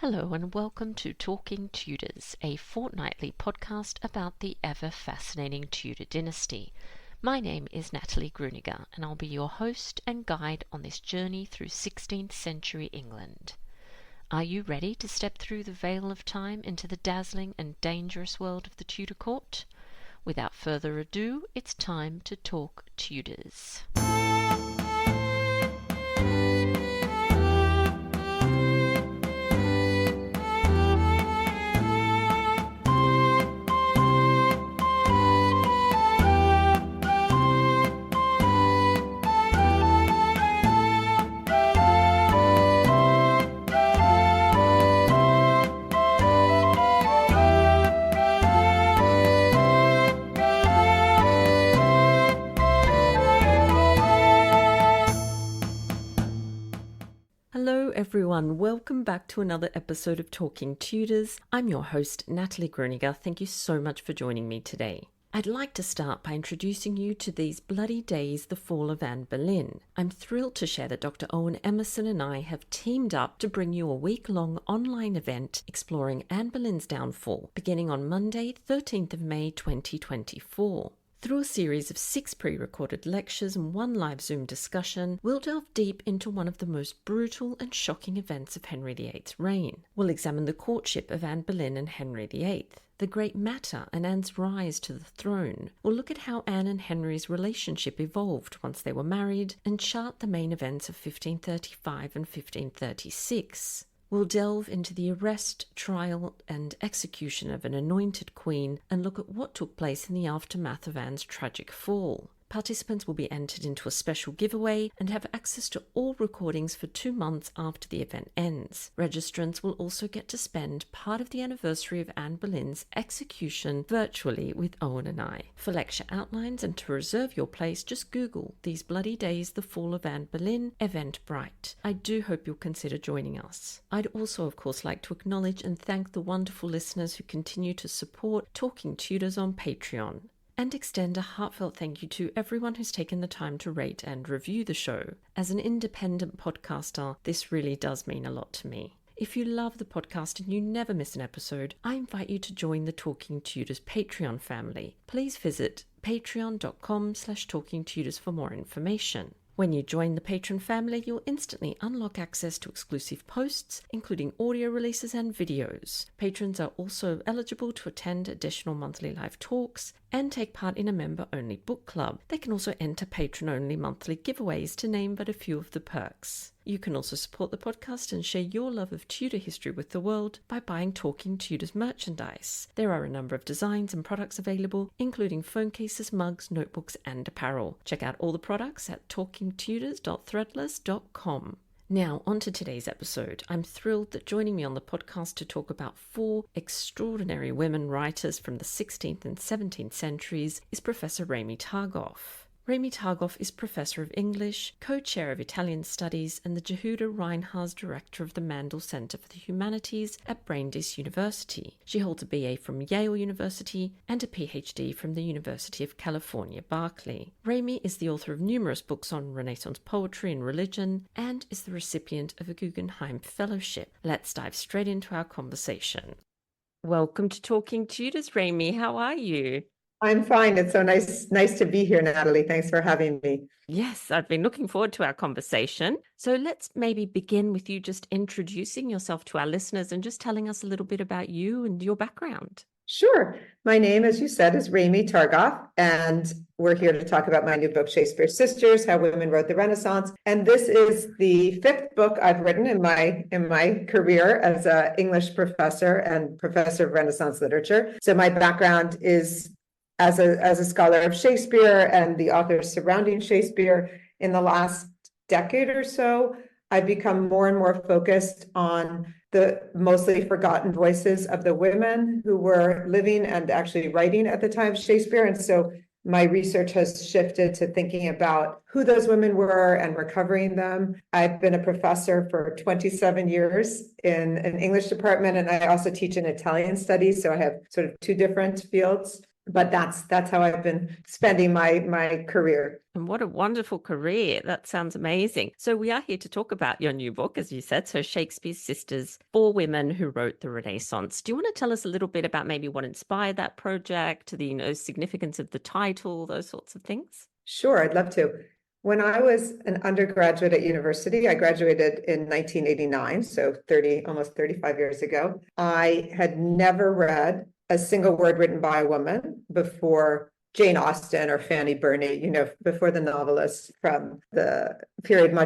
Hello and welcome to Talking Tudors, a fortnightly podcast about the ever-fascinating Tudor dynasty. My name is Natalie Grueninger and I'll be your host and guide on this journey through 16th century England. Are you ready to step through the veil of time into the dazzling and dangerous world of the Tudor court? Without further ado, it's time to talk Tudors. Hello everyone, welcome back to another episode of Talking Tudors. I'm your host, Natalie Grueninger. Thank you so much for joining me today. I'd like to start by introducing you to These Bloody Days, the Fall of Anne Boleyn. I'm thrilled to share that Dr. Owen Emerson and I have teamed up to bring you a week-long online event exploring Anne Boleyn's downfall, beginning on Monday, 13th of May 2024. Through a series of 6 pre-recorded lectures and 1 live Zoom discussion, we'll delve deep into one of the most brutal and shocking events of Henry VIII's reign. We'll examine the courtship of Anne Boleyn and Henry VIII, the Great Matter and Anne's rise to the throne. We'll look at how Anne and Henry's relationship evolved once they were married and chart the main events of 1535 and 1536. We'll delve into the arrest, trial, and execution of an anointed queen and look at what took place in the aftermath of Anne's tragic fall. Participants will be entered into a special giveaway and have access to all recordings for 2 months after the event ends. Registrants will also get to spend part of the anniversary of Anne Boleyn's execution virtually with Owen and I. For lecture outlines and to reserve your place, just Google These Bloody Days, the Fall of Anne Boleyn, Eventbrite. I do hope you'll consider joining us. I'd also, of course, like to acknowledge and thank the wonderful listeners who continue to support Talking Tudors on Patreon. And extend a heartfelt thank you to everyone who's taken the time to rate and review the show. As an independent podcaster, this really does mean a lot to me. If you love the podcast and you never miss an episode, I invite you to join the Talking Tudors Patreon family. Please visit patreon.com/talkingtudors for more information. When you join the patron family, you'll instantly unlock access to exclusive posts, including audio releases and videos. Patrons are also eligible to attend additional monthly live talks and take part in a member-only book club. They can also enter patron-only monthly giveaways, to name but a few of the perks. You can also support the podcast and share your love of Tudor history with the world by buying Talking Tudors merchandise. There are a number of designs and products available, including phone cases, mugs, notebooks, and apparel. Check out all the products at talkingtudors.threadless.com. Now, on to today's episode. I'm thrilled that joining me on the podcast to talk about 4 extraordinary women writers from the 16th and 17th centuries is Professor Ramie Targoff. Ramie Targoff is Professor of English, Co-Chair of Italian Studies, and the Jehuda Reinharz Director of the Mandel Center for the Humanities at Brandeis University. She holds a BA from Yale University and a PhD from the University of California, Berkeley. Ramie is the author of numerous books on Renaissance poetry and religion and is the recipient of a Guggenheim Fellowship. Let's dive straight into our conversation. Welcome to Talking Tudors, Ramie. How are you? I'm fine. It's so nice to be here, Natalie. Thanks for having me. Yes, I've been looking forward to our conversation. So let's maybe begin with you just introducing yourself to our listeners and just telling us a little bit about you and your background. Sure. My name, as you said, is Ramie Targoff, and we're here to talk about my new book, Shakespeare's Sisters: How Women Wrote the Renaissance. And this is the 5th book I've written in my career as an English professor and professor of Renaissance literature. So my background is as a scholar of Shakespeare and the authors surrounding Shakespeare. In the last decade or so, I've become more and more focused on the mostly forgotten voices of the women who were living and actually writing at the time of Shakespeare. And so my research has shifted to thinking about who those women were and recovering them. I've been a professor for 27 years in an English department, and I also teach in Italian studies. So I have sort of 2 different fields. But that's how I've been spending my career. And what a wonderful career. That sounds amazing. So we are here to talk about your new book, as you said. So Shakespeare's Sisters, Four Women Who Wrote the Renaissance. Do you want to tell us a little bit about maybe what inspired that project, the significance of the title, those sorts of things? Sure, I'd love to. When I was an undergraduate at university, I graduated in 1989, so almost 35 years ago. I had never read a single word written by a woman before Jane Austen or Fanny Burney, before the novelists from the period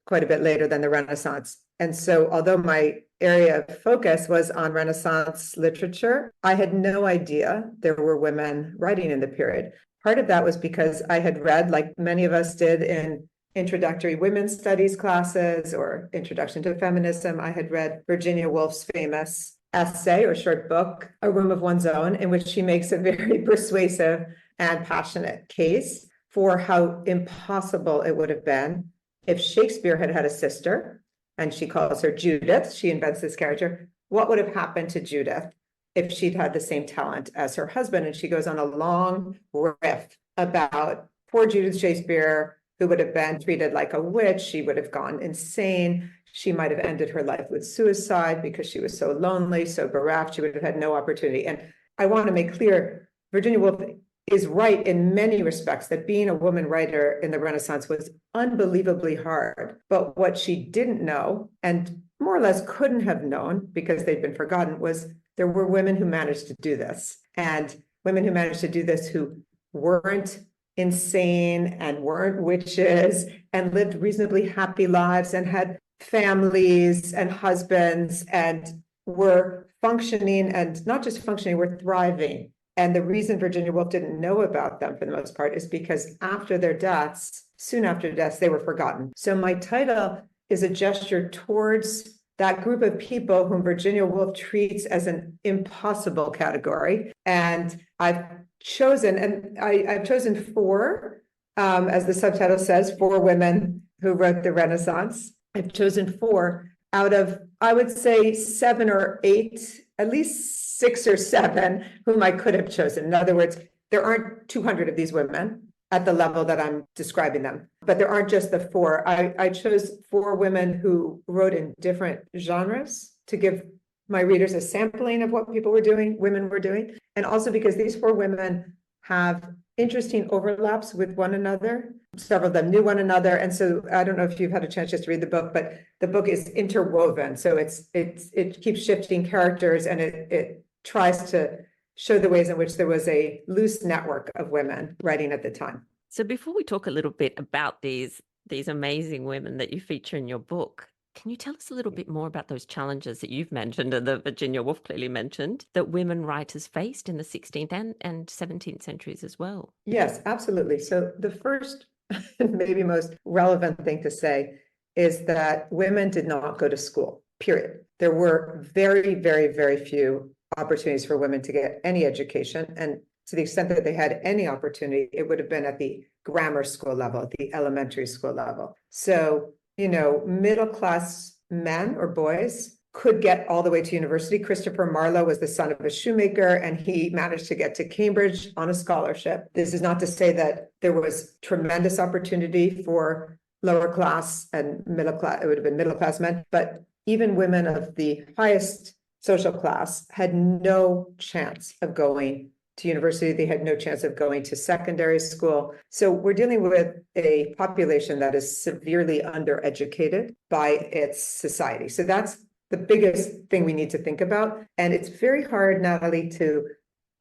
quite a bit later than the Renaissance. And so although my area of focus was on Renaissance literature, I had no idea there were women writing in the period. Part of that was because I had read, like many of us did in introductory women's studies classes or introduction to feminism, I had read Virginia Woolf's famous essay or short book, A Room of One's Own, in which she makes a very persuasive and passionate case for how impossible it would have been if Shakespeare had had a sister, and she calls her Judith. She invents this character. What would have happened to Judith if she'd had the same talent as her husband? And she goes on a long riff about poor Judith Shakespeare, who would have been treated like a witch. She would have gone insane. She might have ended her life with suicide because she was so lonely, so bereft. She would have had no opportunity. And I want to make clear, Virginia Woolf is right in many respects that being a woman writer in the Renaissance was unbelievably hard. But what she didn't know, and more or less couldn't have known because they'd been forgotten, was there were women who managed to do this, and women who managed to do this who weren't insane and weren't witches and lived reasonably happy lives and had families and husbands and were functioning, and not just functioning, were thriving. And the reason Virginia Woolf didn't know about them for the most part is because after their deaths, soon after deaths, they were forgotten. So my title is a gesture towards that group of people whom Virginia Woolf treats as an impossible category. And I've chosen four, as the subtitle says, four women who wrote the Renaissance. I've chosen four out of, I would say, 7 or 8, at least 6 or 7 whom I could have chosen. In other words, there aren't 200 of these women at the level that I'm describing them, but there aren't just the 4. I chose 4 women who wrote in different genres to give my readers a sampling of what women were doing. And also because these 4 women have interesting overlaps with one another. Several of them knew one another. And so I don't know if you've had a chance just to read the book, but the book is interwoven. So it keeps shifting characters, and it tries to show the ways in which there was a loose network of women writing at the time. So before we talk a little bit about these amazing women that you feature in your book, can you tell us a little bit more about those challenges that you've mentioned and that Virginia Woolf clearly mentioned that women writers faced in the 16th and 17th centuries as well? Yes, absolutely. So the first and maybe most relevant thing to say is that women did not go to school, period. There were very, very, very few opportunities for women to get any education. And to the extent that they had any opportunity, it would have been at the grammar school level, at the elementary school level. So, middle-class men or boys could get all the way to university. Christopher Marlowe was the son of a shoemaker, and he managed to get to Cambridge on a scholarship. This is not to say that there was tremendous opportunity for lower class and middle class, it would have been middle class men, but even women of the highest social class had no chance of going to university. They had no chance of going to secondary school. So we're dealing with a population that is severely undereducated by its society. So that's the biggest thing we need to think about. And it's very hard, Natalie, to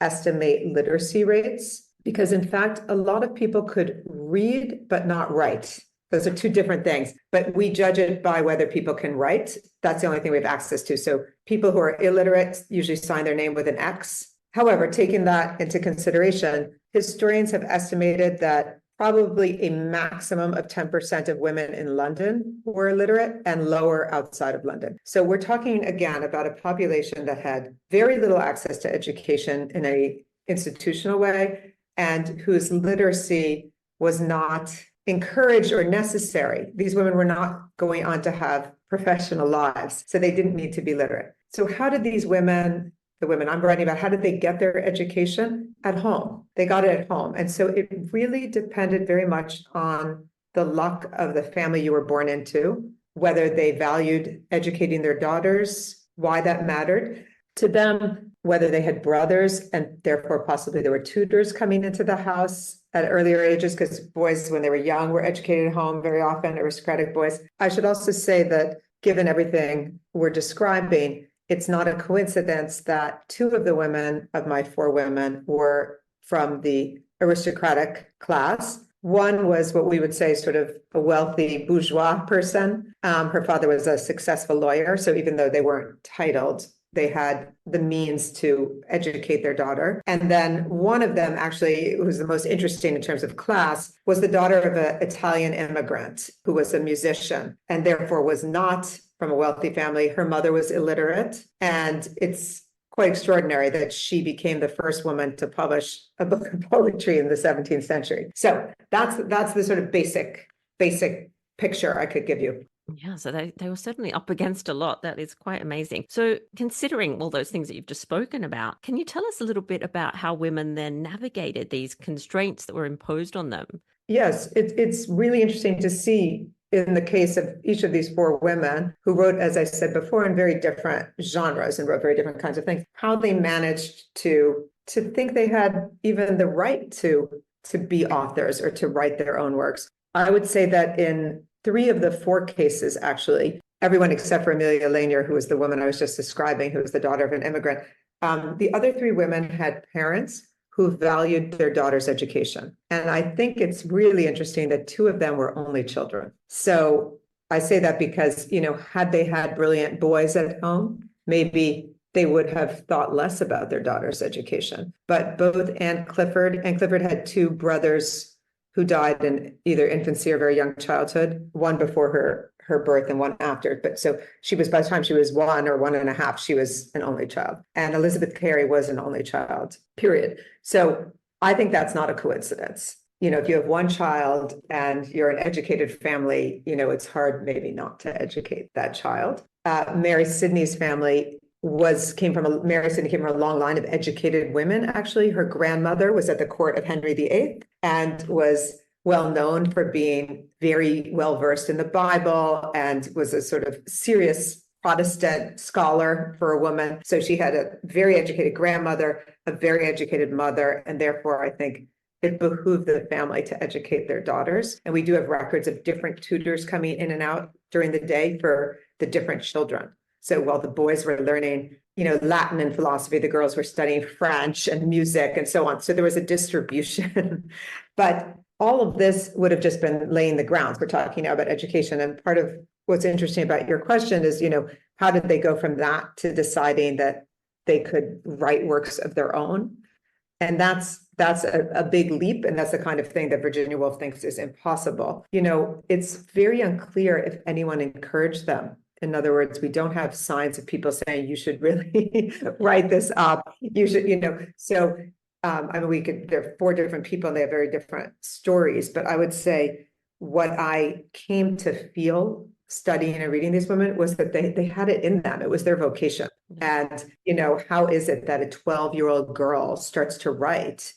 estimate literacy rates, because in fact, a lot of people could read but not write. Those are 2 different things, but we judge it by whether people can write. That's the only thing we have access to. So people who are illiterate usually sign their name with an X. However, taking that into consideration, historians have estimated that probably a maximum of 10% of women in London were illiterate and lower outside of London. So we're talking again about a population that had very little access to education in an institutional way, and whose literacy was not encouraged or necessary. These women were not going on to have professional lives, so they didn't need to be literate. So how did these women the women I'm writing about, how did they get their education? At home. They got it at home. And so it really depended very much on the luck of the family you were born into, whether they valued educating their daughters, why that mattered to them, whether they had brothers and therefore possibly there were tutors coming into the house at earlier ages, because boys, when they were young, were educated at home very often, aristocratic boys. I should also say that given everything we're describing, it's not a coincidence that two of the women of my four women were from the aristocratic class. One was what we would say sort of a wealthy bourgeois person. Her father was a successful lawyer. So even though they weren't titled, they had the means to educate their daughter. And then one of them, actually, who was the most interesting in terms of class, was the daughter of an Italian immigrant who was a musician and therefore was not from a wealthy family. Her mother was illiterate. And it's quite extraordinary that she became the first woman to publish a book of poetry in the 17th century. So that's the sort of basic picture I could give you. Yeah, so they were certainly up against a lot. That is quite amazing. So considering all those things that you've just spoken about, can you tell us a little bit about how women then navigated these constraints that were imposed on them? Yes, it's really interesting to see in the case of each of these four women who wrote, as I said before, in very different genres and wrote very different kinds of things, how they managed to think they had even the right to be authors or to write their own works. I would say that in three of the four cases, actually, everyone except for Amelia Lanier, who was the woman I was just describing, who was the daughter of an immigrant, the other three women had parents who valued their daughter's education. And I think it's really interesting that two of them were only children. So I say that because, had they had brilliant boys at home, maybe they would have thought less about their daughter's education. But both Anne Clifford had two brothers who died in either infancy or very young childhood, one before her birth and one after. But so she was, by the time she was 1 or 1.5, she was an only child. And Elizabeth Carey was an only child, period. So I think that's not a coincidence. If you have one child and you're an educated family, it's hard maybe not to educate that child. Mary Sidney's family came from a long line of educated women. Actually, her grandmother was at the court of Henry VIII and was well known for being very well versed in the Bible and was a sort of serious Protestant scholar for a woman. So she had a very educated grandmother, a very educated mother, and therefore I think it behooved the family to educate their daughters. And we do have records of different tutors coming in and out during the day for the different children. So while the boys were learning, Latin and philosophy, the girls were studying French and music and so on. So there was a distribution. But all of this would have just been laying the grounds. We're talking now about education. And part of what's interesting about your question is, how did they go from that to deciding that they could write works of their own? And that's a big leap. And that's the kind of thing that Virginia Woolf thinks is impossible. It's very unclear if anyone encouraged them. In other words, we don't have signs of people saying you should really write this up. You should, so there are four different people and they have very different stories. But I would say what I came to feel studying and reading these women was that they had it in them. It was their vocation. And, how is it that a 12-year-old girl starts to write?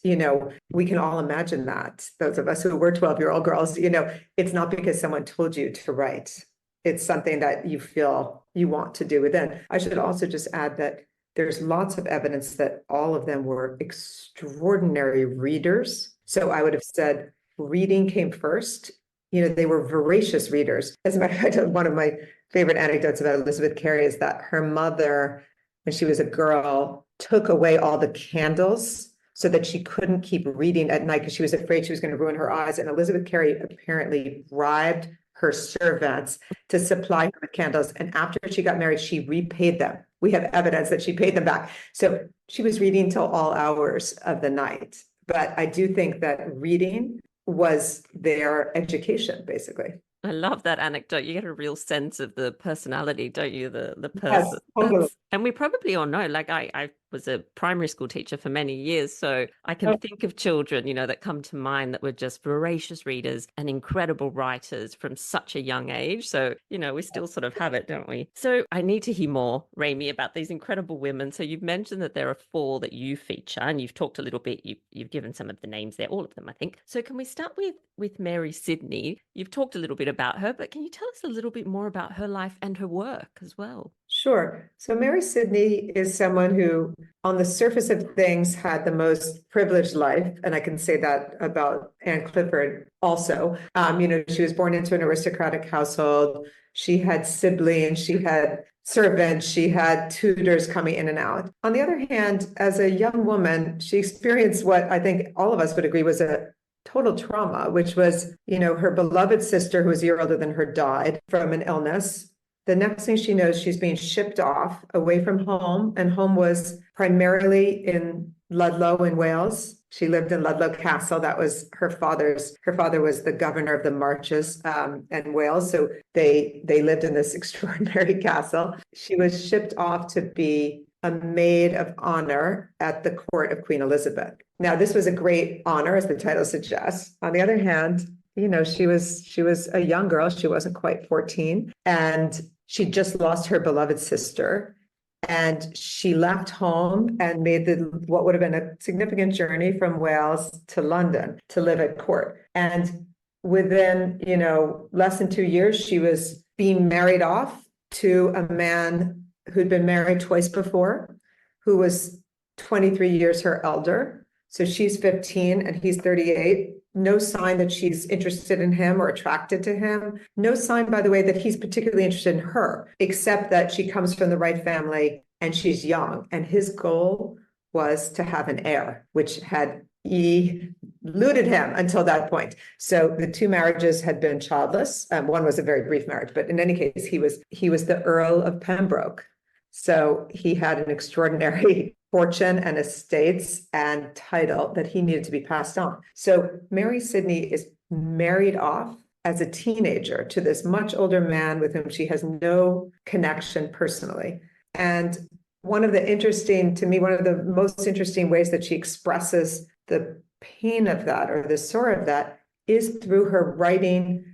We can all imagine that. Those of us who were 12-year-old girls, it's not because someone told you to write. It's something that you feel you want to do within. I should also just add that there's lots of evidence that all of them were extraordinary readers. So I would have said reading came first. They were voracious readers. As a matter of fact, one of my favorite anecdotes about Elizabeth Carey is that her mother, when she was a girl, took away all the candles so that she couldn't keep reading at night because she was afraid she was going to ruin her eyes. And Elizabeth Carey apparently bribed her servants to supply her with candles. And after she got married, she repaid them. We have evidence that she paid them back. So she was reading till all hours of the night. But I do think that reading was their education, basically. I love that anecdote. You get a real sense of the personality, don't you? The Yes, person. totally. And we probably all know, like I was a primary school teacher for many years, so I can think of children, that come to mind that were just voracious readers and incredible writers from such a young age. So, we still sort of have it, don't we? So I need to hear more, Ramie, about these incredible women. So you've mentioned that there are four that you feature, and you've talked a little bit, you've given some of the names there, all of them, I think. So can we start with Mary Sidney? You've talked a little bit about her, but can you tell us a little bit more about her life and her work as well? Sure. So Mary Sidney is someone who, on the surface of things, had the most privileged life. And I can say that about Anne Clifford also. She was born into an aristocratic household. She had siblings, she had servants, she had tutors coming in and out. On the other hand, as a young woman, she experienced what I think all of us would agree was a total trauma, which was, her beloved sister, who was a year older than her, died from an illness. The next thing she knows, she's being shipped off away from home, and home was primarily in Ludlow in Wales. She lived in Ludlow Castle. That was her father's. Her father was the governor of the Marches in Wales, so they lived in this extraordinary castle. She was shipped off to be a maid of honor at the court of Queen Elizabeth. Now, this was a great honor, as the title suggests. On the other hand, she was a young girl. She wasn't quite 14, and she just lost her beloved sister. And she left home and made what would have been a significant journey from Wales to London to live at court. And within, less than 2 years, she was being married off to a man who'd been married twice before, who was 23 years her elder. So she's 15 and he's 38. No sign that she's interested in him or attracted to him. No sign, by the way, that he's particularly interested in her, except that she comes from the right family and she's young. And his goal was to have an heir, which had eluded him until that point. So the two marriages had been childless. One was a very brief marriage, but in any case, he was the Earl of Pembroke. So he had an extraordinary fortune and estates and title that he needed to be passed on. So Mary Sidney is married off as a teenager to this much older man with whom she has no connection personally. And one of the most interesting ways that she expresses the pain of that or the sorrow of that is through her writing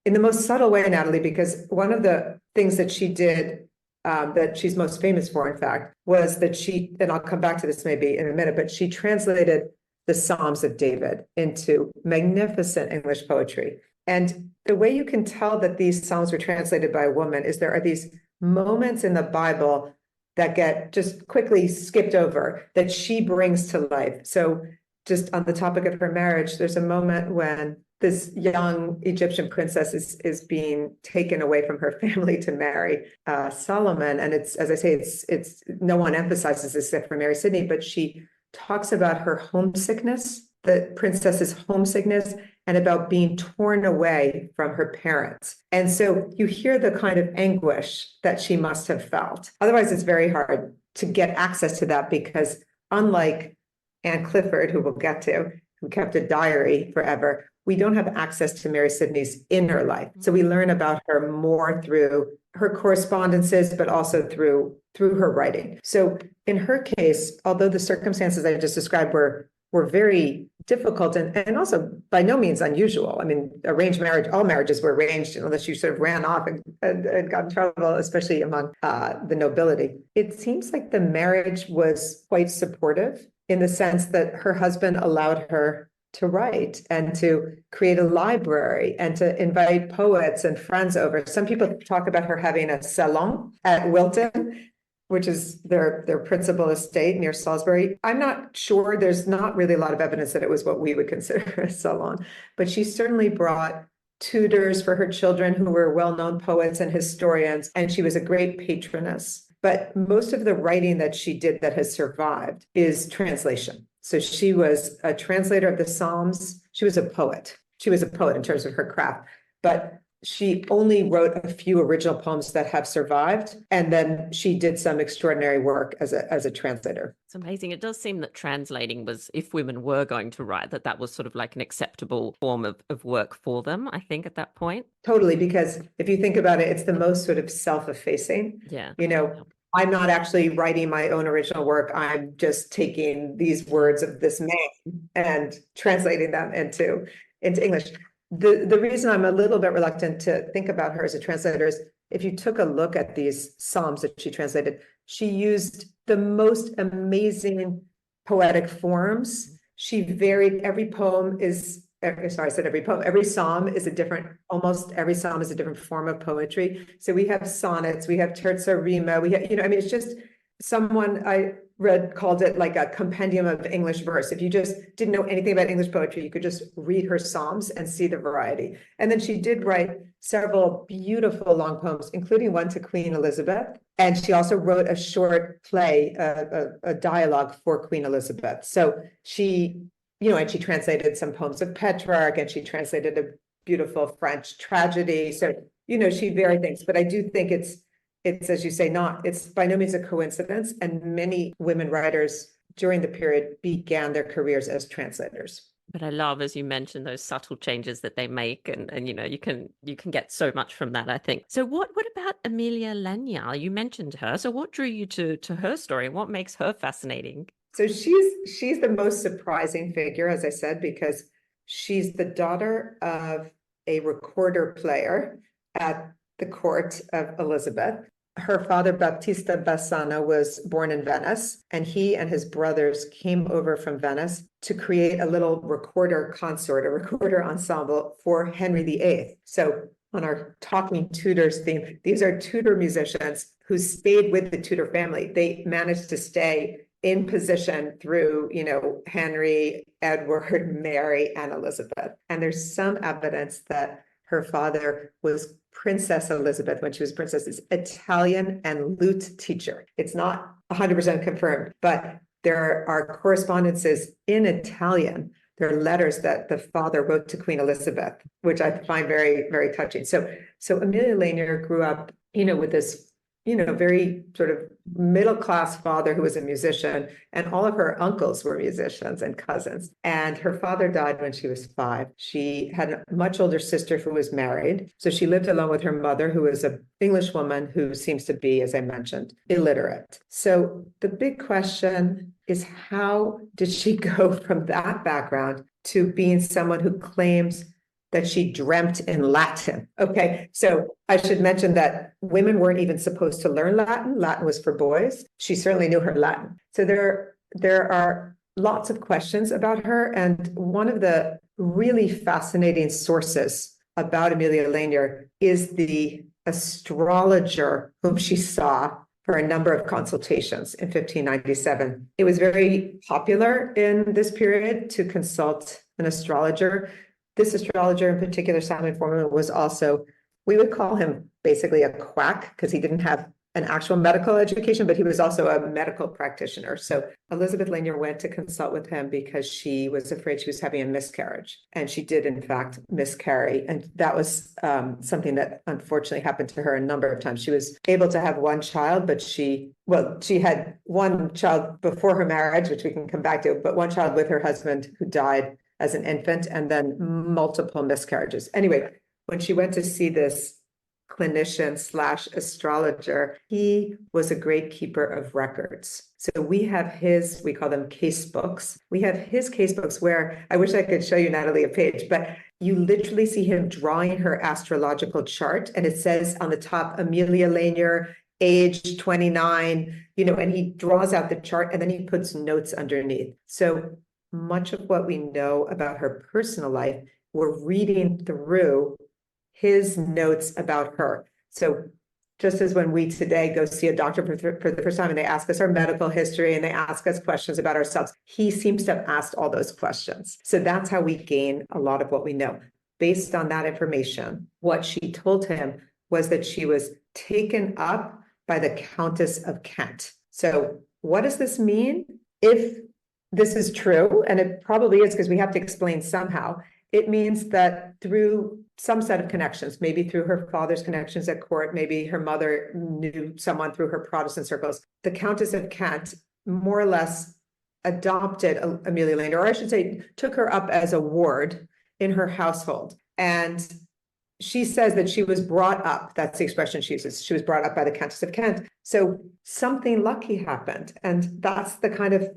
in the most subtle way, Natalie, because one of the things that she did that she's most famous for, in fact, was that and I'll come back to this maybe in a minute, but she translated the Psalms of David into magnificent English poetry. And the way you can tell that these Psalms were translated by a woman is there are these moments in the Bible that get just quickly skipped over that she brings to life. So just on the topic of her marriage, there's a moment when this young Egyptian princess is being taken away from her family to marry Solomon. And it's, as I say, it's no one emphasizes this except for Mary Sidney, but she talks about her homesickness, the princess's homesickness, and about being torn away from her parents. And so you hear the kind of anguish that she must have felt. Otherwise, it's very hard to get access to that because unlike Anne Clifford, who we'll get to, who kept a diary forever, we don't have access to Mary Sidney's inner life. So we learn about her more through her correspondences, but also through her writing. So in her case, although the circumstances I just described were very difficult and also by no means unusual. I mean, arranged marriage, all marriages were arranged unless you sort of ran off and got in trouble, especially among the nobility. It seems like the marriage was quite supportive in the sense that her husband allowed her to write and to create a library and to invite poets and friends over. Some people talk about her having a salon at Wilton, which is their principal estate near Salisbury. I'm not sure. There's not really a lot of evidence that it was what we would consider a salon, but she certainly brought tutors for her children who were well-known poets and historians, and she was a great patroness. But most of the writing that she did that has survived is translation. So she was a translator of the Psalms. She was a poet. She was a poet in terms of her craft. But she only wrote a few original poems that have survived, and then she did some extraordinary work as a translator. It's amazing. It does seem that translating was, if women were going to write, that was sort of like an acceptable form of work for them, I think, at that point. Totally, because if you think about it, it's the most sort of self-effacing. Yeah. I'm not actually writing my own original work. I'm just taking these words of this man and translating them into English. The reason I'm a little bit reluctant to think about her as a translator is if you took a look at these Psalms that she translated, she used the most amazing poetic forms. She varied, every poem is, sorry, I said every poem, every Psalm is a different, almost every Psalm is a different form of poetry. So we have sonnets, we have terza rima, we have, it's just, someone I read called it like a compendium of English verse. If you just didn't know anything about English poetry, you could just read her Psalms and see the variety. And then she did write several beautiful long poems, including one to Queen Elizabeth. And she also wrote a short play, a dialogue for Queen Elizabeth. So she, and she translated some poems of Petrarch, and she translated a beautiful French tragedy. So, she varied things, but I do think it's, as you say, it's by no means a coincidence. And many women writers during the period began their careers as translators. But I love, as you mentioned, those subtle changes that they make, and you can get so much from that, I think. So what about Amelia Lanier? You mentioned her. So what drew you to her story? What makes her fascinating? So she's the most surprising figure, as I said, because she's the daughter of a recorder player at the court of Elizabeth. Her father, Battista Bassano, was born in Venice, and he and his brothers came over from Venice to create a little recorder consort, a recorder ensemble for Henry VIII. So on our Talking Tudors theme, these are Tudor musicians who stayed with the Tudor family. They managed to stay in position through, Henry, Edward, Mary, and Elizabeth. And there's some evidence that her father was Princess Elizabeth, when she was princess's Italian and lute teacher. It's not 100% confirmed, but there are correspondences in Italian. There are letters that the father wrote to Queen Elizabeth, which I find very, very touching. So Amelia Lanier grew up, with this, very sort of middle-class father who was a musician, and all of her uncles were musicians and cousins. And her father died when she was 5. She had a much older sister who was married. So she lived alone with her mother, who was an English woman who seems to be, as I mentioned, illiterate. So the big question is, how did she go from that background to being someone who claims that she dreamt in Latin? Okay, so I should mention that women weren't even supposed to learn Latin. Latin was for boys. She certainly knew her Latin. So there are lots of questions about her. And one of the really fascinating sources about Amelia Lanier is the astrologer whom she saw for a number of consultations in 1597. It was very popular in this period to consult an astrologer. This astrologer in particular, Simon Forman, was also, we would call him basically a quack, because he didn't have an actual medical education, but he was also a medical practitioner. So Elizabeth Lanier went to consult with him because she was afraid she was having a miscarriage. And she did, in fact, miscarry. And that was something that unfortunately happened to her a number of times. She was able to have one child, but she had one child before her marriage, which we can come back to, but one child with her husband who died as an infant, and then multiple miscarriages. Anyway, when she went to see this clinician / astrologer, he was a great keeper of records. So we have we call them case books. We have his case books where, I wish I could show you, Natalie, a page, but you literally see him drawing her astrological chart. And it says on the top, Amelia Lanier, age 29, and he draws out the chart and then he puts notes underneath. So much of what we know about her personal life, we're reading through his notes about her. So just as when we today go see a doctor for the first time and they ask us our medical history and they ask us questions about ourselves, he seems to have asked all those questions. So that's how we gain a lot of what we know. Based on that information, what she told him was that she was taken up by the Countess of Kent. So what does this mean? If this is true, and it probably is, because we have to explain somehow, it means that through some set of connections, maybe through her father's connections at court, maybe her mother knew someone through her Protestant circles. The Countess of Kent more or less adopted Amelia Lane, or I should say, took her up as a ward in her household. And she says that she was brought up, that's the expression she uses, she was brought up by the Countess of Kent. So something lucky happened. And that's the kind of,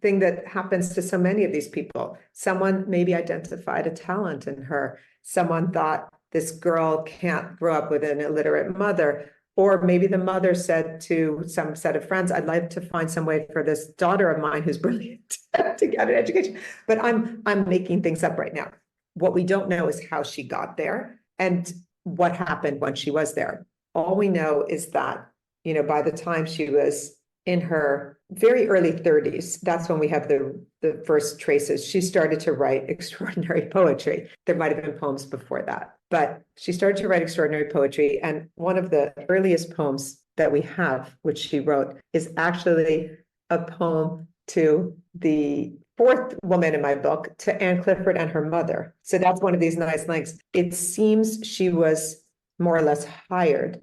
thing that happens to so many of these people. Someone maybe identified a talent in her. Someone thought this girl can't grow up with an illiterate mother. Or maybe the mother said to some set of friends, I'd like to find some way for this daughter of mine who's brilliant to get an education. But I'm making things up right now. What we don't know is how she got there and what happened when she was there. All we know is that, by the time she was in her very early 30s, that's when we have the first traces. She started to write extraordinary poetry. There might have been poems before that, but she started to write extraordinary poetry. And one of the earliest poems that we have, which she wrote, is actually a poem to the fourth woman in my book, to Anne Clifford and her mother. So that's one of these nice links. It seems she was more or less hired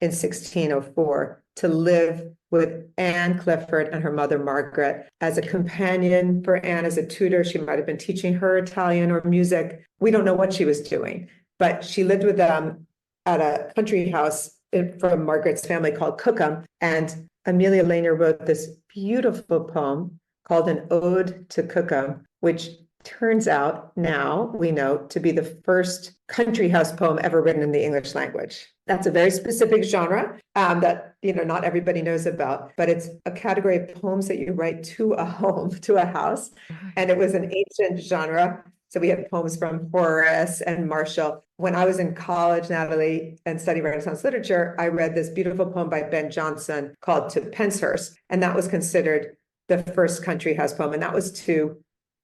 in 1604 to live with Anne Clifford and her mother, Margaret, as a companion for Anne, as a tutor. She might have been teaching her Italian or music. We don't know what she was doing, but she lived with them at a country house from Margaret's family called Cookham. And Amelia Lanier wrote this beautiful poem called An Ode to Cookham, which turns out now we know to be the first country house poem ever written in the English language. That's a very specific genre that not everybody knows about, but it's a category of poems that you write to a home, to a house, and it was an ancient genre. So we have poems from Horace and Martial. When I was in college, Natalie, and studying Renaissance literature, I read this beautiful poem by Ben Jonson called To Penshurst, and that was considered the first country house poem, and that was to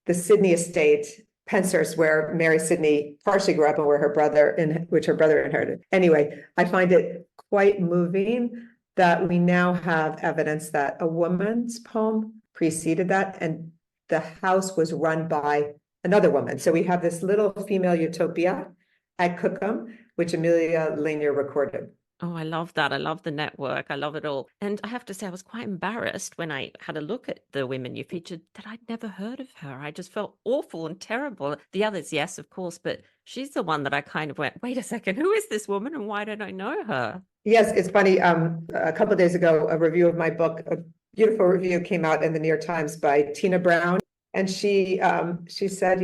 the Sidney estate, Penshurst, where Mary Sidney partially grew up and which her brother inherited. Anyway, I find it quite moving that we now have evidence that a woman's poem preceded that, and the house was run by another woman. So we have this little female utopia at Cookham, which Amelia Lanier recorded. Oh, I love that. I love the network. I love it all. And I have to say, I was quite embarrassed when I had a look at the women you featured that I'd never heard of her. I just felt awful and terrible. The others, yes, of course, but she's the one that I kind of went, wait a second, who is this woman and why don't I know her? Yes, it's funny. A couple of days ago, a review of my book, a beautiful review came out in the New York Times by Tina Brown. And she said,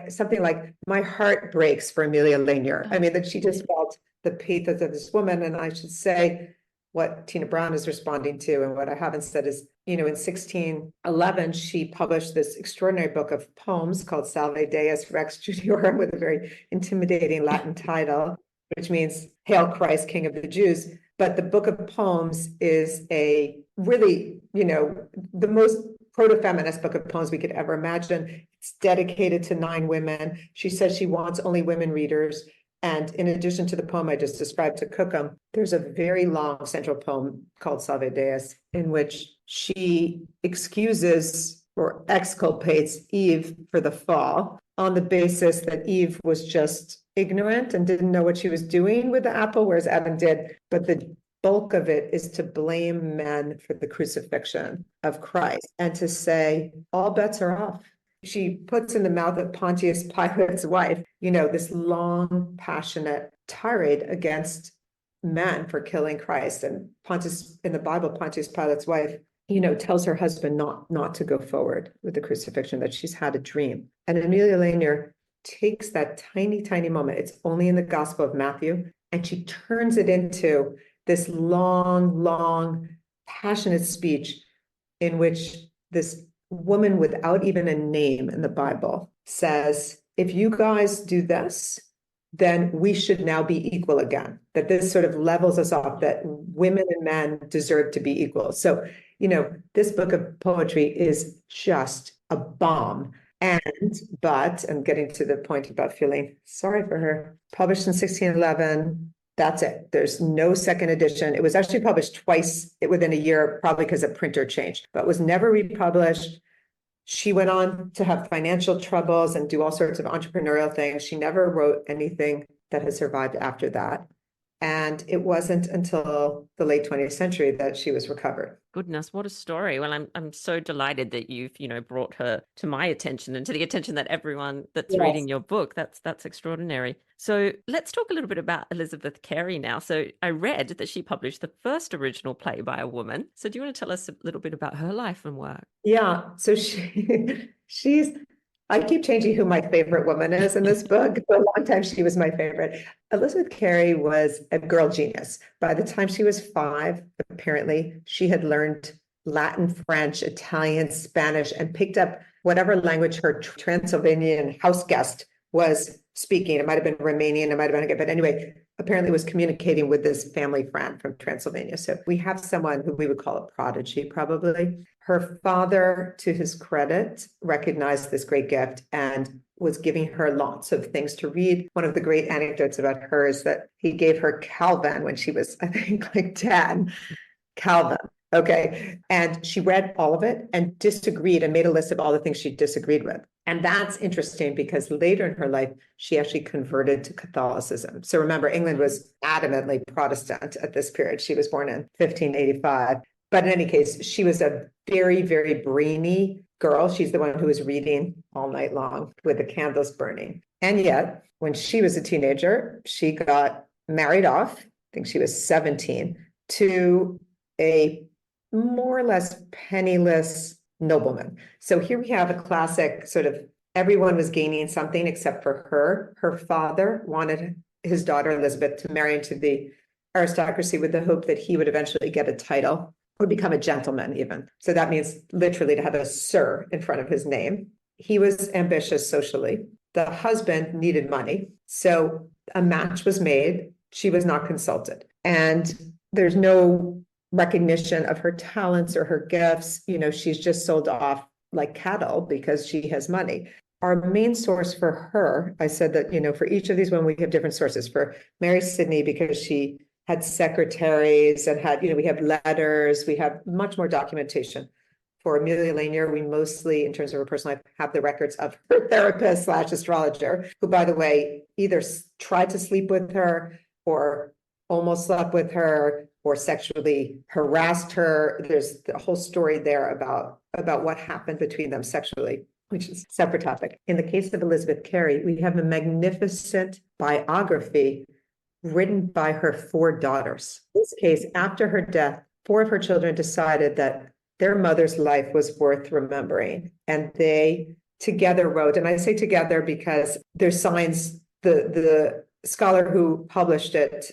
something like, my heart breaks for Amelia Lanier. I mean, that she just felt the pathos of this woman. And I should say what Tina Brown is responding to, and what I haven't said is, in 1611, she published this extraordinary book of poems called Salve Deus Rex Judiorum, with a very intimidating Latin title, which means Hail Christ, King of the Jews. But the book of poems is a really, the most proto-feminist book of poems we could ever imagine. It's dedicated to 9 women. She says she wants only women readers. And in addition to the poem I just described to Cookham, there's a very long central poem called Salve Deus, in which she excuses or exculpates Eve for the fall on the basis that Eve was just ignorant and didn't know what she was doing with the apple, whereas Adam did. But the bulk of it is to blame men for the crucifixion of Christ and to say all bets are off. She puts in the mouth of Pontius Pilate's wife, this long, passionate tirade against men for killing Christ. And Pontius, in the Bible, Pontius Pilate's wife, tells her husband not to go forward with the crucifixion, that she's had a dream. And Amelia Lanier takes that tiny, tiny moment. It's only in the Gospel of Matthew, and she turns it into this long, long, passionate speech in which this woman without even a name in the Bible says, if you guys do this, then we should now be equal again. That this sort of levels us off, that women and men deserve to be equal. So, this book of poetry is just a bomb. But I'm getting to the point about feeling sorry for her. Published in 1611. That's it. There's no second edition. It was actually published twice within a year, probably because a printer changed, but was never republished. she went on to have financial troubles and do all sorts of entrepreneurial things. She never wrote anything that has survived after that. And it wasn't until the late 20th century that she was recovered. Goodness, what a story. Well, I'm so delighted that you've, brought her to my attention and to the attention that everyone that's Yes. reading your book. That's extraordinary. So let's talk a little bit about Elizabeth Carey now. So I read that she published the first original play by a woman. So do you want to tell us a little bit about her life and work? Yeah. So she's I keep changing who my favorite woman is in this book. For a long time, she was my favorite. Elizabeth Carey was a girl genius. By the time she was 5, apparently, she had learned Latin, French, Italian, Spanish, and picked up whatever language her Transylvanian house guest was speaking. It might have been Romanian, it might have been, but anyway, apparently was communicating with this family friend from Transylvania. So we have someone who we would call a prodigy, probably. Her father, to his credit, recognized this great gift and was giving her lots of things to read. One of the great anecdotes about her is that he gave her Calvin when she was, I think, like 10. Calvin. Okay. And she read all of it and disagreed and made a list of all the things she disagreed with. And that's interesting because later in her life, she actually converted to Catholicism. So remember, England was adamantly Protestant at this period. She was born in 1585. But in any case, she was a very, very brainy girl. She's the one who was reading all night long with the candles burning. And yet, when she was a teenager, she got married off, I think she was 17, to a more or less penniless nobleman. So here we have a classic sort of everyone was gaining something except for her. Her father wanted his daughter Elizabeth to marry into the aristocracy with the hope that he would eventually get a title or become a gentleman even. So that means literally to have a sir in front of his name. He was ambitious socially. The husband needed money. So a match was made. She was not consulted. And there's no recognition of her talents or her gifts. She's just sold off like cattle because she has money. Our main source for her, I said that, for each of these women, we have different sources. For Mary Sidney, because she had secretaries and had, we have letters, we have much more documentation. For Amelia Lanier, we mostly, in terms of her personal life, have the records of her therapist / astrologer, who, by the way, either tried to sleep with her or almost slept with her or sexually harassed her. There's the whole story there about what happened between them sexually, which is a separate topic. In the case of Elizabeth Carey, we have a magnificent biography written by her 4 daughters. In this case, after her death, 4 of her children decided that their mother's life was worth remembering. And they together wrote, and I say together because there's signs, the scholar who published it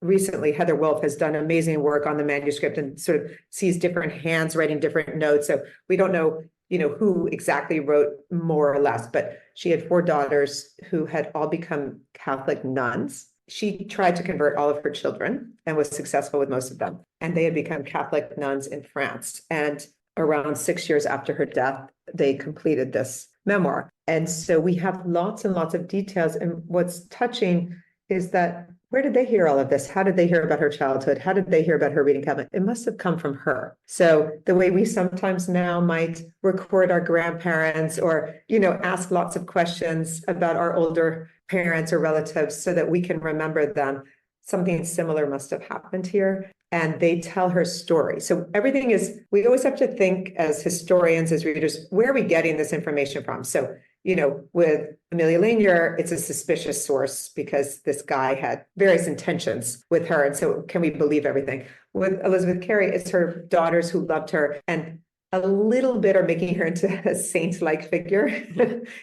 recently, Heather Wolf, has done amazing work on the manuscript and sort of sees different hands writing different notes. So we don't know, who exactly wrote more or less, but she had 4 daughters who had all become Catholic nuns. She tried to convert all of her children and was successful with most of them. And they had become Catholic nuns in France. And around 6 years after her death, they completed this memoir. And so we have lots and lots of details. And what's touching is that where did they hear all of this? How did they hear about her childhood? How did they hear about her reading Calvin? It must have come from her. So the way we sometimes now might record our grandparents or, ask lots of questions about our older parents or relatives so that we can remember them, something similar must have happened here. And they tell her story. So everything is, we always have to think as historians, as readers, where are we getting this information from? So with Amelia Lanier, it's a suspicious source because this guy had various intentions with her. And so can we believe everything? With Elizabeth Carey, it's her daughters who loved her and a little bit are making her into a saint-like figure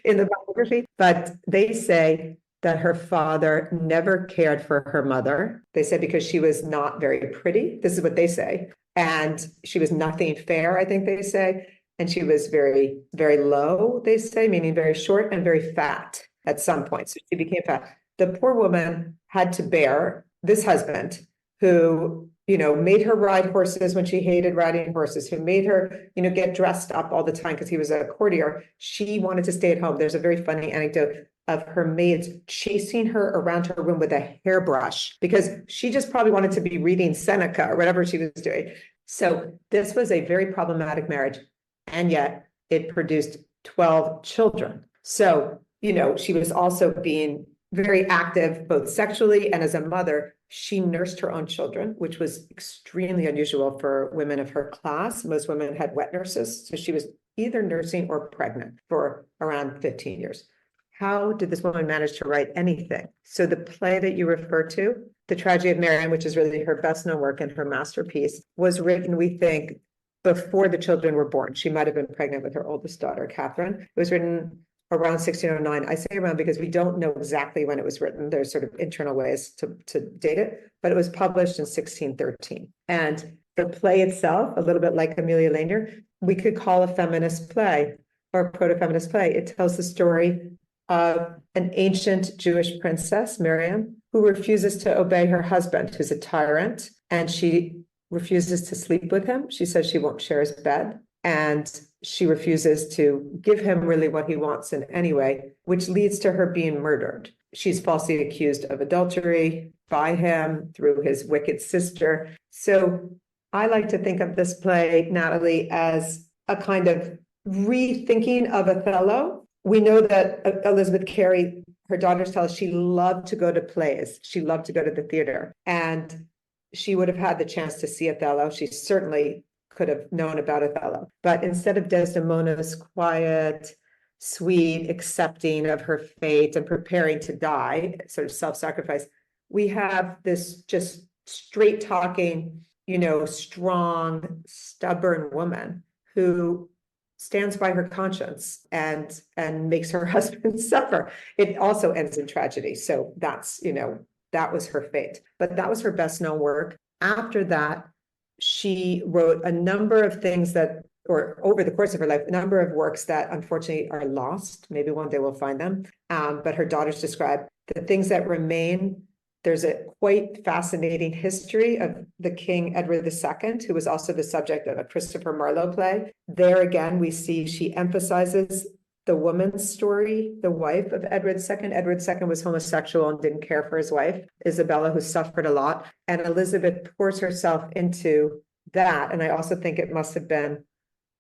in the biography. But they say that her father never cared for her mother. They said because she was not very pretty. This is what they say. And she was nothing fair, I think they say. And she was very, very low, they say, meaning very short and very fat at some point. So she became fat. The poor woman had to bear this husband who, made her ride horses when she hated riding horses, who made her, get dressed up all the time because he was a courtier. She wanted to stay at home. There's a very funny anecdote of her maids chasing her around her room with a hairbrush because she just probably wanted to be reading Seneca or whatever she was doing. So this was a very problematic marriage. And yet it produced 12 children. So, she was also being very active, both sexually and as a mother. She nursed her own children, which was extremely unusual for women of her class. Most women had wet nurses. So she was either nursing or pregnant for around 15 years. How did this woman manage to write anything? So the play that you refer to, The Tragedy of Marian, which is really her best known work and her masterpiece, was written, we think, before the children were born. She might have been pregnant with her oldest daughter, Catherine. It was written around 1609. I say around because we don't know exactly when it was written. There's sort of internal ways to date it, but it was published in 1613. And the play itself, a little bit like Amelia Langer, we could call a feminist play or a proto-feminist play. It tells the story of an ancient Jewish princess, Miriam, who refuses to obey her husband, who's a tyrant, and she refuses to sleep with him. She says she won't share his bed, and she refuses to give him really what he wants in any way, which leads to her being murdered. She's falsely accused of adultery by him through his wicked sister. So I like to think of this play, Natalie, as a kind of rethinking of Othello. We know that Elizabeth Carey, her daughters tell us, she loved to go to plays. She loved to go to the theater, and she would have had the chance to see Othello. She certainly could have known about Othello. But instead of Desdemona's quiet, sweet, accepting of her fate and preparing to die, sort of self-sacrifice, we have this just straight talking, strong, stubborn woman who stands by her conscience and makes her husband suffer. It also ends in tragedy. So that's, that was her fate. But that was her best known work. After that, she wrote a number of things that, or over the course of her life, a number of works that unfortunately are lost. Maybe one day we'll find them. But her daughters describe the things that remain. There's a quite fascinating history of the King Edward II, who was also the subject of a Christopher Marlowe play. There again, we see she emphasizes the woman's story, the wife of Edward II. Edward II was homosexual and didn't care for his wife, Isabella, who suffered a lot. And Elizabeth pours herself into that. And I also think it must have been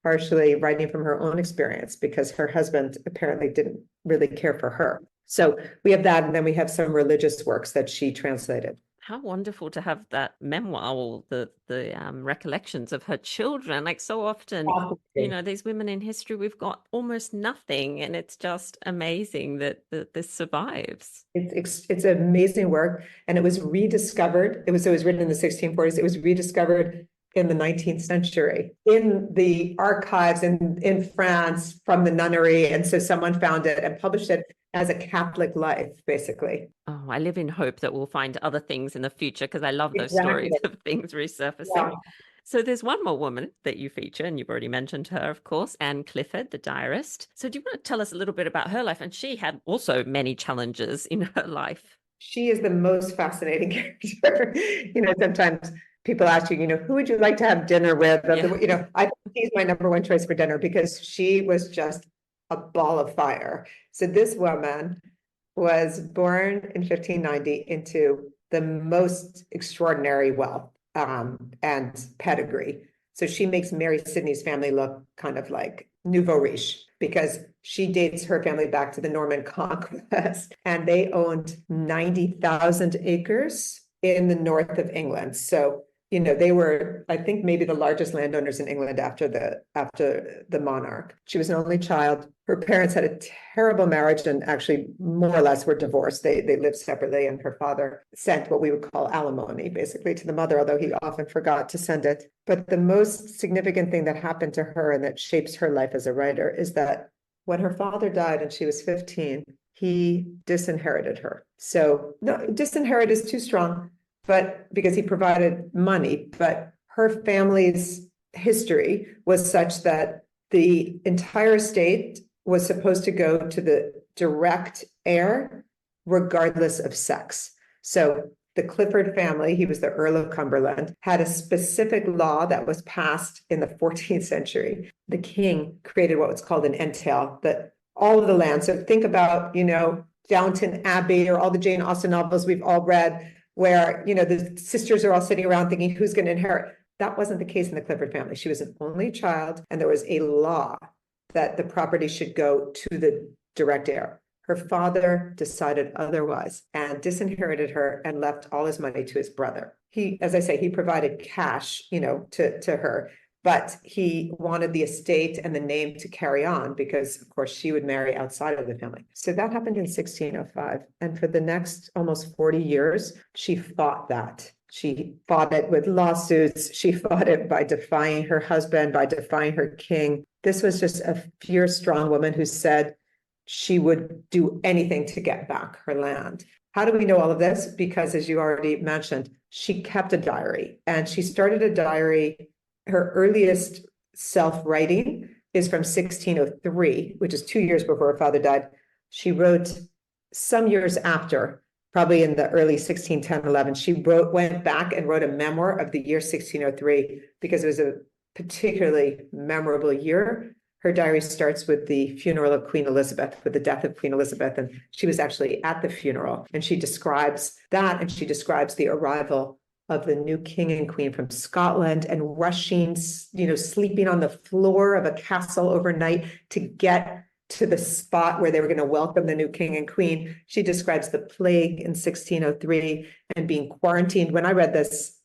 partially writing from her own experience, because her husband apparently didn't really care for her. So we have that, and then we have some religious works that she translated. How wonderful to have that memoir or the recollections of her children. Like so often, these women in history, we've got almost nothing, and it's just amazing that this survives. It's an amazing work, and it was rediscovered. It was written in the 1640s. It was rediscovered in the 19th century in the archives in France from the nunnery, and so someone found it and published it as a Catholic life, basically. Oh, I live in hope that we'll find other things in the future, because I love those stories of things resurfacing. Yeah. So there's one more woman that you feature, and you've already mentioned her, of course, Anne Clifford, the diarist. So do you want to tell us a little bit about her life? And she had also many challenges in her life. She is the most fascinating character. Sometimes people ask you, who would you like to have dinner with? Yeah. I think she's my number one choice for dinner, because she was just a ball of fire. So this woman was born in 1590 into the most extraordinary wealth and pedigree. So she makes Mary Sidney's family look kind of like nouveau riche, because she dates her family back to the Norman Conquest, and they owned 90,000 acres in the north of England. So they were, I think, maybe the largest landowners in England after the monarch. She was an only child. Her parents had a terrible marriage and actually more or less were divorced. They lived separately, and her father sent what we would call alimony, basically, to the mother, although he often forgot to send it. But the most significant thing that happened to her and that shapes her life as a writer is that when her father died and she was 15, he disinherited her. So no, disinherit is too strong, but because he provided money, but her family's history was such that the entire estate was supposed to go to the direct heir, regardless of sex. So the Clifford family, he was the Earl of Cumberland, had a specific law that was passed in the 14th century. The king created what was called an entail, that all of the land. So think about, Downton Abbey or all the Jane Austen novels we've all read, where, the sisters are all sitting around thinking who's going to inherit. That wasn't the case in the Clifford family. She was an only child, and there was a law that the property should go to the direct heir. Her father decided otherwise and disinherited her and left all his money to his brother. He, as I say, he provided cash, to her, but he wanted the estate and the name to carry on because, of course, she would marry outside of the family. So that happened in 1605. And for the next almost 40 years, she fought that. She fought it with lawsuits. She fought it by defying her husband, by defying her king. This was just a fierce, strong woman who said she would do anything to get back her land. How do we know all of this? Because, as you already mentioned, she kept a diary, and she started a diary. Her earliest self-writing is from 1603, which is 2 years before her father died. She wrote some years after, probably in the early 1610, 11, she went back and wrote a memoir of the year 1603 because it was a particularly memorable year. Her diary starts with the funeral of Queen Elizabeth, with the death of Queen Elizabeth, and she was actually at the funeral, and she describes that, and she describes the arrival of the new king and queen from Scotland and rushing, sleeping on the floor of a castle overnight to get to the spot where they were going to welcome the new king and queen. She describes the plague in 1603 and being quarantined. When I read this,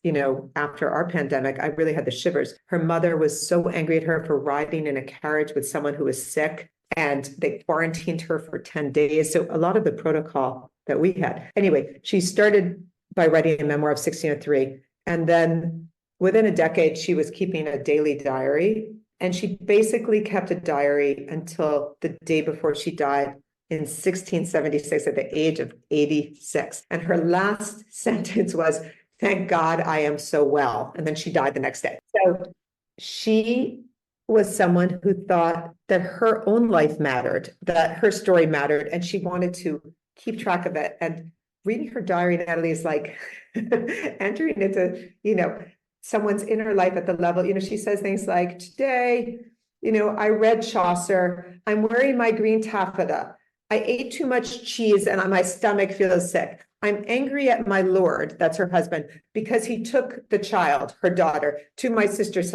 after our pandemic, I really had the shivers. Her mother was so angry at her for riding in a carriage with someone who was sick, and they quarantined her for 10 days. So a lot of the protocol that we had. Anyway, she started by writing a memoir of 1603. And then within a decade, she was keeping a daily diary. And she basically kept a diary until the day before she died in 1676 at the age of 86. And her last sentence was, "Thank God I am so well." And then she died the next day. So she was someone who thought that her own life mattered, that her story mattered, and she wanted to keep track of it. And reading her diary, Natalie, is like entering into, someone's inner life at the level, she says things like, "Today, I read Chaucer. I'm wearing my green taffeta. I ate too much cheese and my stomach feels sick. I'm angry at my lord," that's her husband, "because he took the child, her daughter, to his sister's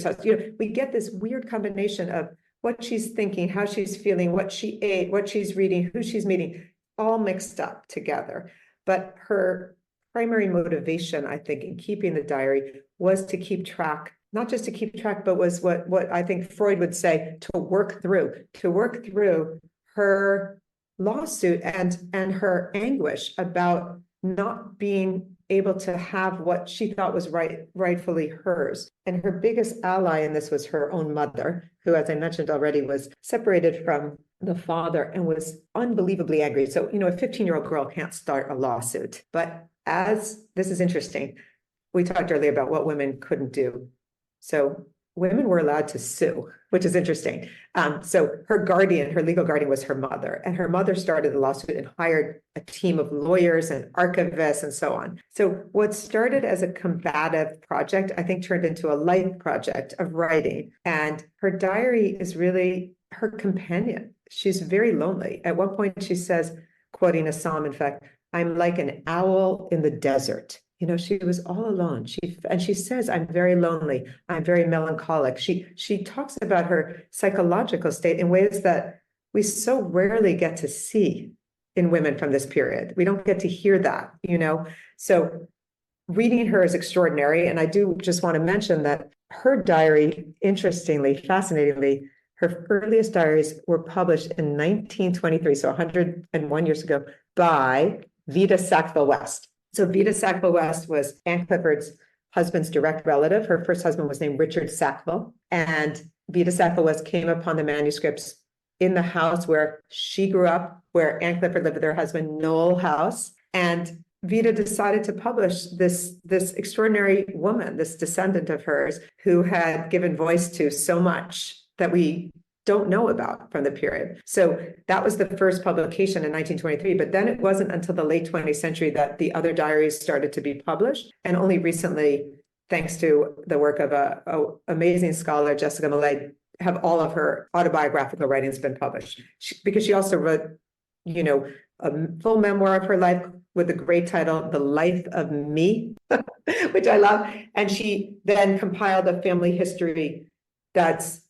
house." We get this weird combination of what she's thinking, how she's feeling, what she ate, what she's reading, who she's meeting, all mixed up together. But her primary motivation, I think, in keeping the diary was to keep track, not just to keep track, but was what I think Freud would say, to work through her lawsuit and her anguish about not being able to have what she thought was rightfully hers. And her biggest ally in this was her own mother, who, as I mentioned already, was separated from the father and was unbelievably angry. So, a 15-year-old girl can't start a lawsuit. But this is interesting, we talked earlier about what women couldn't do. So women were allowed to sue, which is interesting. So her legal guardian was her mother, and her mother started the lawsuit and hired a team of lawyers and archivists and so on. So what started as a combative project, I think, turned into a life project of writing. And her diary is really her companion. She's very lonely. At one point she says, quoting a psalm, in fact, "I'm like an owl in the desert." She was all alone. She says, "I'm very lonely. I'm very melancholic." She talks about her psychological state in ways that we so rarely get to see in women from this period. We don't get to hear that, So reading her is extraordinary. And I do just want to mention that her diary, interestingly, fascinatingly, her earliest diaries were published in 1923, so 101 years ago, by Vida Sackville-West. So Vida Sackville-West was Anne Clifford's husband's direct relative. Her first husband was named Richard Sackville. And Vida Sackville-West came upon the manuscripts in the house where she grew up, where Anne Clifford lived with her husband, Noel House. And Vida decided to publish this extraordinary woman, this descendant of hers, who had given voice to so much that we don't know about from the period. So that was the first publication in 1923, but then it wasn't until the late 20th century that the other diaries started to be published. And only recently, thanks to the work of a amazing scholar, Jessica Millay, have all of her autobiographical writings been published. Because she also wrote, a full memoir of her life with a great title, The Life of Me, which I love. And she then compiled a family history that's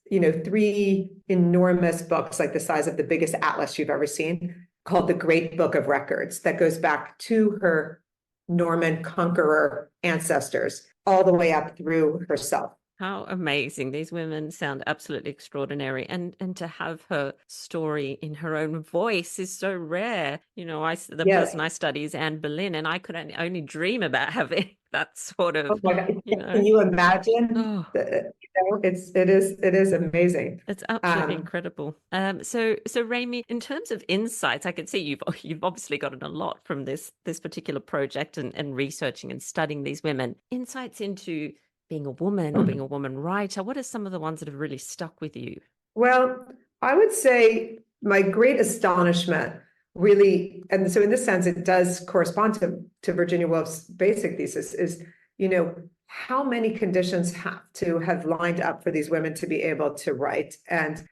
three enormous books, like the size of the biggest atlas you've ever seen, called the Great Book of Records, that goes back to her Norman conqueror ancestors all the way up through herself. How amazing. These women sound absolutely extraordinary. And to have her story in her own voice is so rare. The Yes. person I study is Anne Boleyn, and I could only dream about having that sort Oh of, my God. Can you imagine? oh, It is amazing. it's absolutely incredible. So Ramie, in terms of insights, I can see you've obviously gotten a lot from this particular project and researching and studying these women. Insights into being a woman or being a woman writer. What are some of the ones that have really stuck with you? Well, I would say my great astonishment really, and so in this sense, it does correspond to Virginia Woolf's basic thesis is, how many conditions have to have lined up for these women to be able to write. And,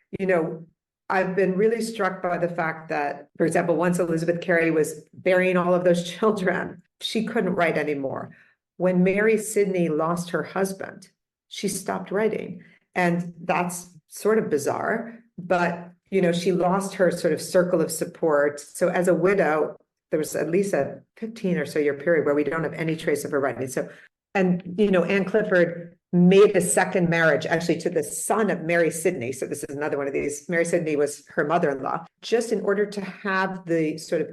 I've been really struck by the fact that, for example, once Elizabeth Carey was burying all of those children, she couldn't write anymore. When Mary Sidney lost her husband, she stopped writing. And that's sort of bizarre, but, she lost her sort of circle of support. So as a widow, there was at least a 15 or so year period where we don't have any trace of her writing. So, and, Anne Clifford made a second marriage actually to the son of Mary Sidney. So this is another one of these. Mary Sidney was her mother-in-law, just in order to have the sort of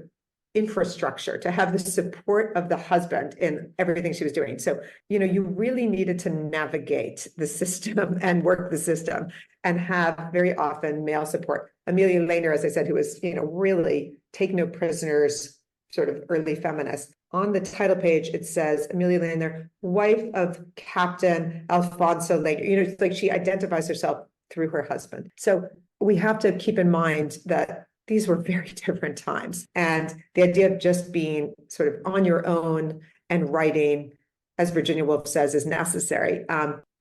infrastructure, to have the support of the husband in everything she was doing. So, you really needed to navigate the system and work the system and have very often male support. Amelia Lehner, as I said, who was, really take no prisoners, sort of early feminist. On the title page, it says Amelia Lehner, wife of Captain Alfonso Lehner. It's like she identifies herself through her husband. So we have to keep in mind that these were very different times. And the idea of just being sort of on your own and writing, as Virginia Woolf says, is necessary,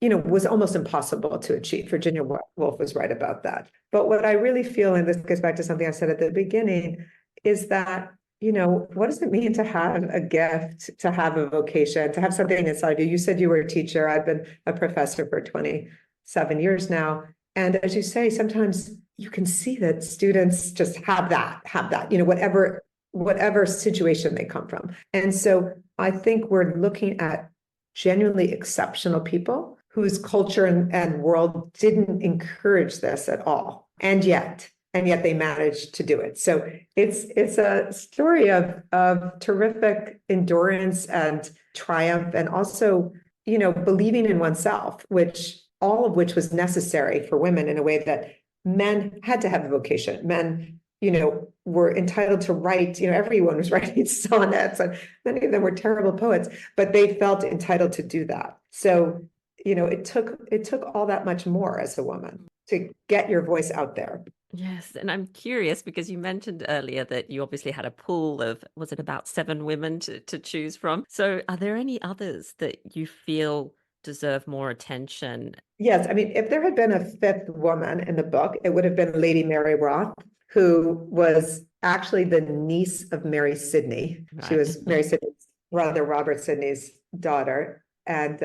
was almost impossible to achieve. Virginia Woolf was right about that. But what I really feel, and this goes back to something I said at the beginning, is that, what does it mean to have a gift, to have a vocation, to have something inside you? You said you were a teacher. I've been a professor for 27 years now. And as you say, sometimes you can see that students just have that, whatever situation they come from. And so I think we're looking at genuinely exceptional people whose culture and world didn't encourage this at all. And yet they managed to do it. So it's a story of terrific endurance and triumph, and also, believing in oneself, all of which was necessary for women in a way that men had to have a vocation. Men, were entitled to write, everyone was writing sonnets, and many of them were terrible poets, but they felt entitled to do that. So, it took all that much more as a woman to get your voice out there. Yes, and I'm curious because you mentioned earlier that you obviously had a pool of, was it about 7 women to choose from? So are there any others that you feel deserve more attention? Yes, I mean, if there had been a fifth woman in the book, it would have been Lady Mary Wroth, who was actually the niece of Mary Sidney. Right. She was Mary Sidney's brother, Robert Sidney's daughter, and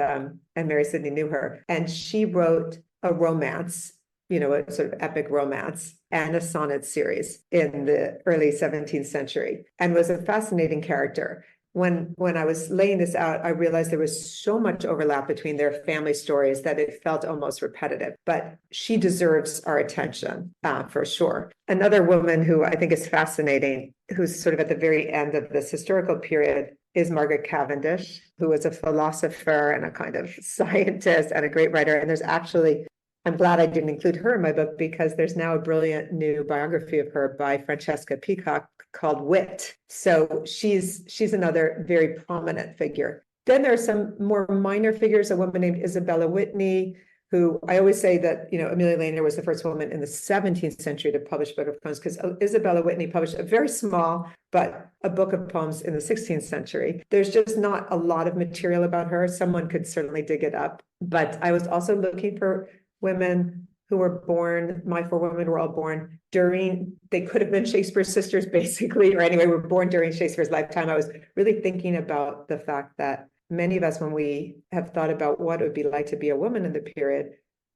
Mary Sidney knew her. And she wrote a romance, a sort of epic romance and a sonnet series in the early 17th century, and was a fascinating character. When I was laying this out, I realized there was so much overlap between their family stories that it felt almost repetitive, but she deserves our attention for sure. Another woman who I think is fascinating, who's sort of at the very end of this historical period, is Margaret Cavendish, who was a philosopher and a kind of scientist and a great writer. And there's actually, I'm glad I didn't include her in my book, because there's now a brilliant new biography of her by Francesca Peacock called Wit. So she's another very prominent figure. Then there are some more minor figures, a woman named Isabella Whitney, who I always say that, Amelia Lehner was the first woman in the 17th century to publish a book of poems, because Isabella Whitney published a very small, but a book of poems in the 16th century. There's just not a lot of material about her. Someone could certainly dig it up. But I was also looking for women who were born, my 4 women were all born during, they could have been Shakespeare's sisters, basically, or anyway, were born during Shakespeare's lifetime. I was really thinking about the fact that many of us, when we have thought about what it would be like to be a woman in the period,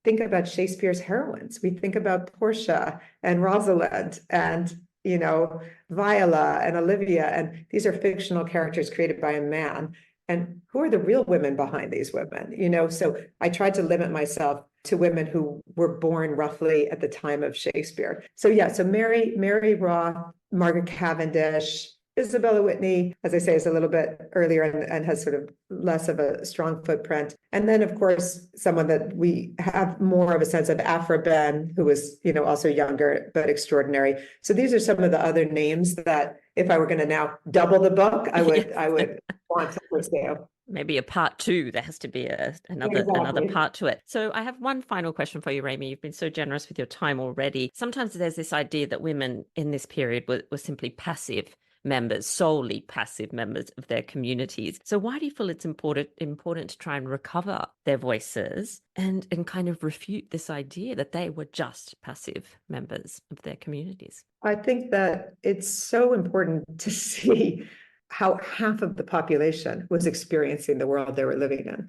think about Shakespeare's heroines. We think about Portia and Rosalind and, Viola and Olivia, and these are fictional characters created by a man. And who are the real women behind these women? So I tried to limit myself to women who were born roughly at the time of Shakespeare. So Mary Roth, Margaret Cavendish, Isabella Whitney, as I say, is a little bit earlier and has sort of less of a strong footprint. And then, of course, someone that we have more of a sense of, Aphra Behn, who was, also younger but extraordinary. So these are some of the other names that, if I were going to now double the book, I would want to pursue. Maybe a part 2. There has to be another part to it. So I have one final question for you, Ramie. You've been so generous with your time already. Sometimes there's this idea that women in this period were simply passive members, solely passive members of their communities. So why do you feel it's important to try and recover their voices and kind of refute this idea that they were just passive members of their communities? I think that it's so important to see how half of the population was experiencing the world they were living in.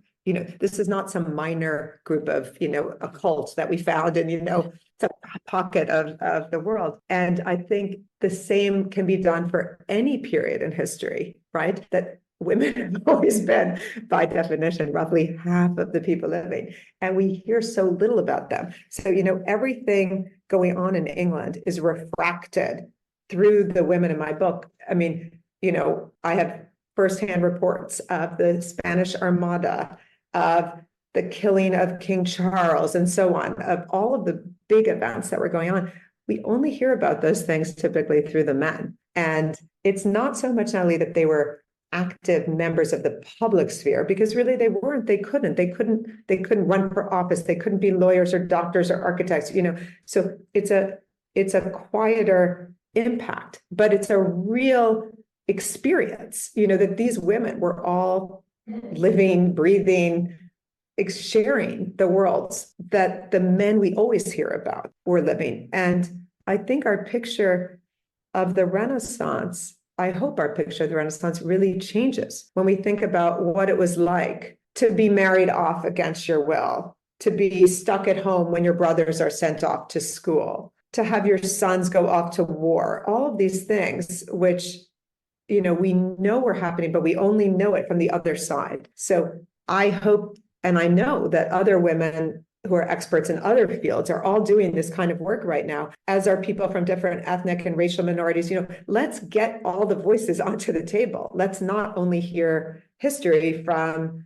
This is not some minor group of, a cult that we found in, some pocket of the world. And I think the same can be done for any period in history, right? That women have always been, by definition, roughly half of the people living. And we hear so little about them. So, everything going on in England is refracted through the women in my book. I mean, I have firsthand reports of the Spanish Armada, of the killing of King Charles, and so on, of all of the big events that were going on. We only hear about those things typically through the men. And it's not so much, Natalie, that they were active members of the public sphere, because really they weren't. They couldn't run for office. They couldn't be lawyers or doctors or architects, So it's a quieter impact, but it's a real experience, that these women were all living, breathing, sharing the worlds that the men we always hear about were living. And I think our picture of the Renaissance, I hope our picture of the Renaissance really changes when we think about what it was like to be married off against your will, to be stuck at home when your brothers are sent off to school, to have your sons go off to war, all of these things, which we know were happening, but we only know it from the other side. So I hope, and I know that other women who are experts in other fields are all doing this kind of work right now, as are people from different ethnic and racial minorities. Let's get all the voices onto the table. Let's not only hear history from,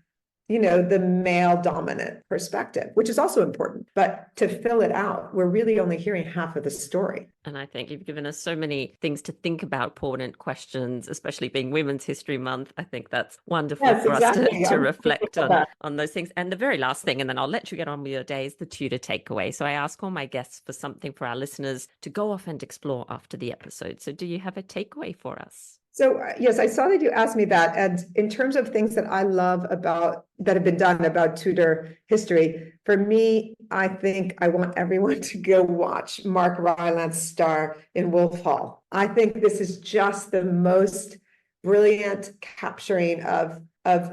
the male dominant perspective, which is also important, but to fill it out, we're really only hearing half of the story. And I think you've given us so many things to think about, important questions, especially being Women's History Month. I think that's wonderful for us to reflect on those things. And the very last thing, and then I'll let you get on with your day, is the Tudor takeaway. So I ask all my guests for something for our listeners to go off and explore after the episode. So do you have a takeaway for us? So yes, I saw that you asked me that. And in terms of things that I love that have been done about Tudor history, for me, I think I want everyone to go watch Mark Rylance star in Wolf Hall. I think this is just the most brilliant capturing of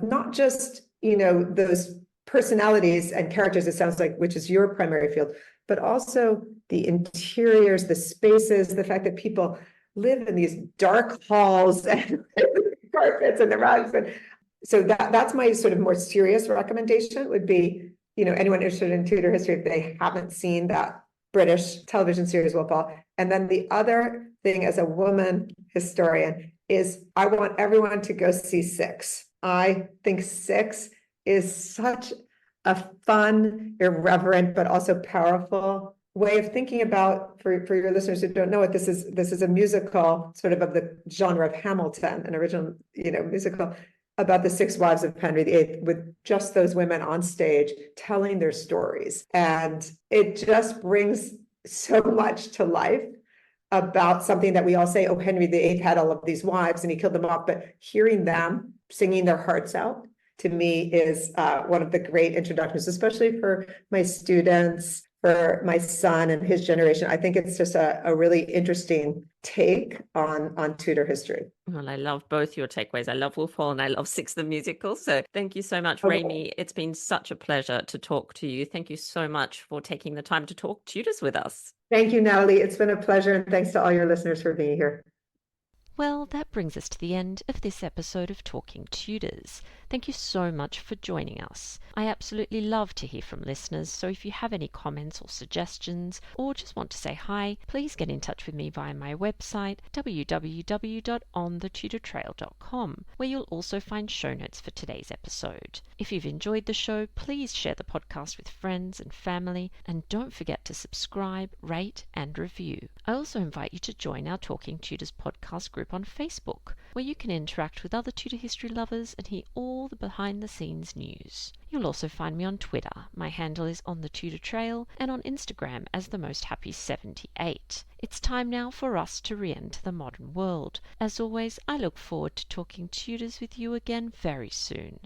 not just, those personalities and characters, it sounds like, which is your primary field, but also the interiors, the spaces, the fact that people live in these dark halls and carpets and the rugs. And so that's my sort of more serious recommendation would be, anyone interested in Tudor history, if they haven't seen that British television series, Wolf Hall. And then the other thing as a woman historian is I want everyone to go see Six. I think Six is such a fun, irreverent, but also powerful way of thinking about, for your listeners who don't know it, this is a musical sort of the genre of Hamilton, an original musical about the 6 wives of Henry VIII, with just those women on stage telling their stories. And it just brings so much to life about something that we all say, oh, Henry VIII had all of these wives and he killed them off, but hearing them singing their hearts out, to me, is one of the great introductions, especially for my students, for my son and his generation. I think it's just a really interesting take on Tudor history. Well, I love both your takeaways. I love Wolf Hall and I love Six the Musical. So thank you so much, Ramie. It's been such a pleasure to talk to you. Thank you so much for taking the time to talk Tudors with us. Thank you, Natalie. It's been a pleasure, and thanks to all your listeners for being here. Well, that brings us to the end of this episode of Talking Tudors. Thank you so much for joining us. I absolutely love to hear from listeners, so if you have any comments or suggestions, or just want to say hi, please get in touch with me via my website, www.onthetudortrail.com, where you'll also find show notes for today's episode. If you've enjoyed the show, please share the podcast with friends and family, and don't forget to subscribe, rate, and review. I also invite you to join our Talking Tudors podcast group on Facebook, where you can interact with other Tudor history lovers and hear all the behind-the-scenes news. You'll also find me on Twitter. My handle is On The Tudor Trail, and on Instagram as The Most Happy 78. It's time now for us to re-enter the modern world. As always, I look forward to talking Tudors with you again very soon.